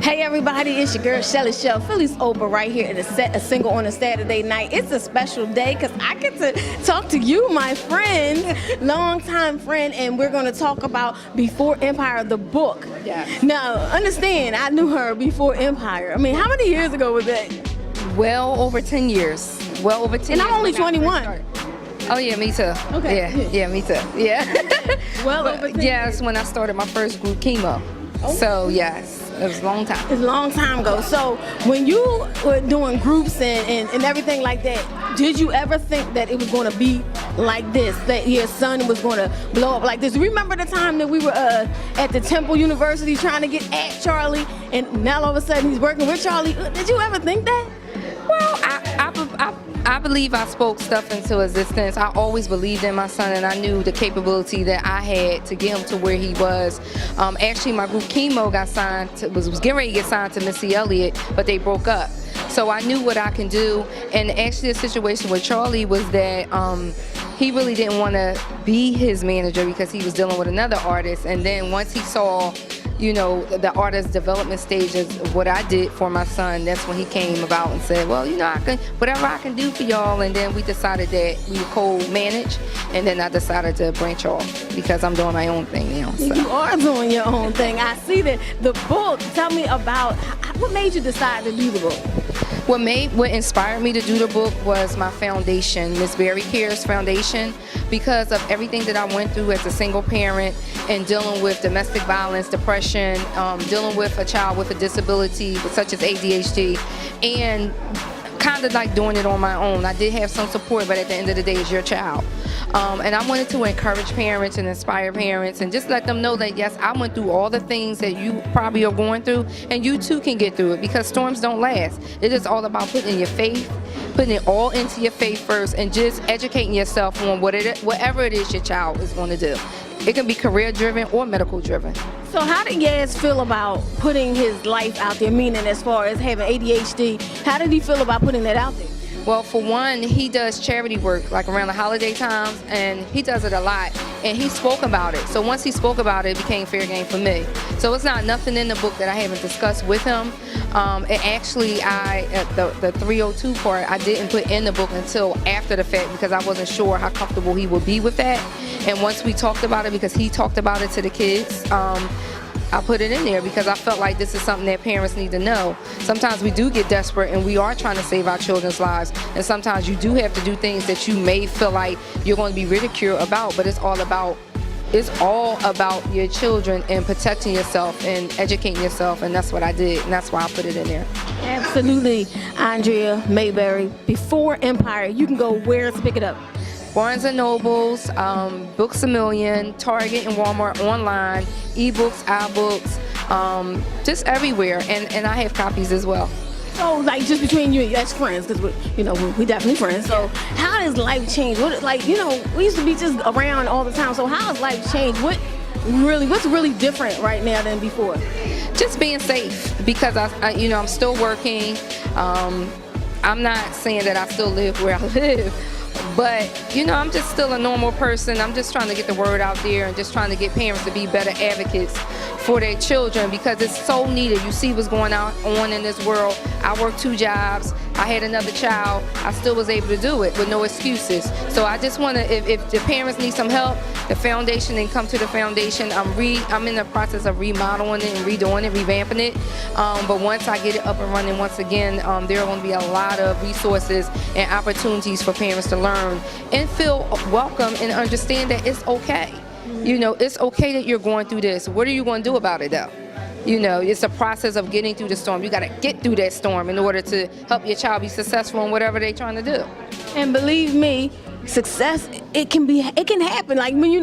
Hey everybody, it's your girl Shelly Shell, Philly's Oprah, right here in a single on a Saturday night. It's a special day because I get to talk to you, my friend, longtime friend, and we're going to talk about Before Empire, the book. Yeah. Now, understand, I knew her before Empire. I mean, how many years ago was that? Well over 10 years. Well over 10 And years. I'm only 21. Oh yeah, me too. Okay. Yeah, me too. Yeah. Well over 10 yes, when I started my first group chemo. Oh. So yes, it was a long time. It's a long time ago. So when you were doing groups and everything like that, did you ever think that it was going to be like this, that your son was going to blow up like this? Remember the time that we were at the Temple University trying to get at Charlie, and now all of a sudden he's working with Charlie? Did you ever think that? Well, I believe I spoke stuff into existence. I always believed in my son, and I knew the capability that I had to get him to where he was. Actually, my group chemo got signed was getting ready to get signed to Missy Elliott, but they broke up. So I knew what I can do. And actually, the situation with Charlie was that he really didn't want to be his manager because he was dealing with another artist. And then once he saw, you know, the artist development stages of what I did for my son, that's when he came about and said, well, you know, I can, whatever I can do for y'all. And then we decided that we would co-manage, and then I decided to branch off because I'm doing my own thing now. So. You are doing your own thing. I see that. The book, tell me about, what made you decide to do the book? What inspired me to do the book was my foundation, Miss Berry Cares Foundation, because of everything that I went through as a single parent and dealing with domestic violence, depression, dealing with a child with a disability such as ADHD, and kind of like doing it on my own. I did have some support, but at the end of the day, it's your child. And I wanted to encourage parents and inspire parents and just let them know that, yes, I went through all the things that you probably are going through, and you too can get through it, because storms don't last. It is all about putting your faith, putting it all into your faith first, and just educating yourself on whatever it is your child is going to do. It can be career-driven or medical-driven. So how did Yazz feel about putting his life out there, meaning as far as having ADHD? How did he feel about putting that out there? Well, for one, he does charity work like around the holiday times, and he does it a lot, and he spoke about it. So once he spoke about it, it became fair game for me. So it's not nothing in the book that I haven't discussed with him. And actually, the 302 part, I didn't put in the book until after the fact because I wasn't sure how comfortable he would be with that. And once we talked about it, because he talked about it to the kids, I put it in there because I felt like this is something that parents need to know. Sometimes we do get desperate and we are trying to save our children's lives, and sometimes you do have to do things that you may feel like you're going to be ridiculed about, but it's all about your children and protecting yourself and educating yourself, and that's what I did, and that's why I put it in there. Absolutely. Andria Mayberry, Before Empire. You can go where to pick it up? Barnes & Nobles, Books A Million, Target and Walmart online, ebooks, iBooks, just everywhere, and I have copies as well. So, like, just between you and your friends, because we definitely friends. So, how does life change? What, like, we used to be just around all the time. So, how has life changed? What's really different right now than before? Just being safe, because I'm still working. I'm not saying that I still live where I live. But, I'm just still a normal person. I'm just trying to get the word out there and just trying to get parents to be better advocates for their children, because it's so needed. You see what's going on in this world. I work 2 jobs. I had another child. I still was able to do it with no excuses. So I just want to, if the parents need some help, the foundation, then come to the foundation. I'm in the process of remodeling it and redoing it, revamping it. But once I get it up and running once again, there are going to be a lot of resources and opportunities for parents to learn and feel welcome and understand that it's okay. It's okay that you're going through this. What are you going to do about it, though? It's a process of getting through the storm. You got to get through that storm in order to help your child be successful in whatever they're trying to do. And believe me, success, it can happen. Like, when we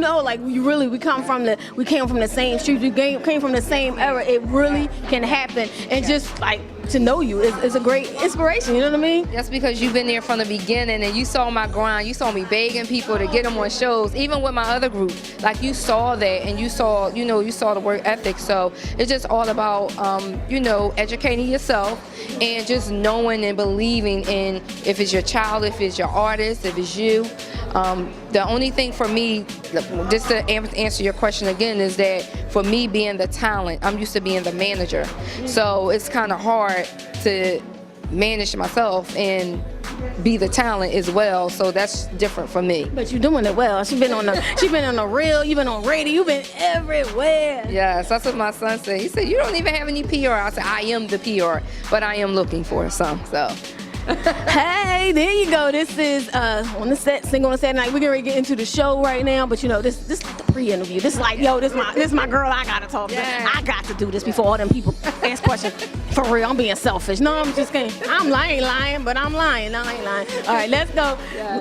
came from the same streets, we came from the same era. It really can happen. And just like to know you is a great inspiration. You know what I mean? That's because you've been there from the beginning, and you saw my grind. You saw me begging people to get them on shows, even with my other group. Like, you saw that, and you saw the work ethic. So it's just all about educating yourself and just knowing and believing in, if it's your child, if it's your artist, if it's you, The only thing for me, just to answer your question again, is that for me being the talent, I'm used to being the manager. So it's kind of hard to manage myself and be the talent as well. So that's different for me. But you're doing it well. She been on the reel, you've been on radio, you've been everywhere. Yes, that's what my son said. He said, you don't even have any PR. I said, I am the PR, but I am looking for some, so. Hey, there you go. This is on the set, Single on Saturday Night. We're gonna get into the show right now, but you know, this is the pre-interview. This is like, yo, this my girl. I gotta talk to. I got to do this before all them people ask questions. For real, I'm being selfish. No, I'm just kidding. I ain't lying, but I'm lying. No, I ain't lying. All right, let's go.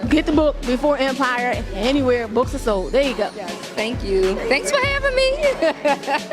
Get the book Before Empire. Anywhere books are sold. There you go. Yes, thank you. Thanks for having me.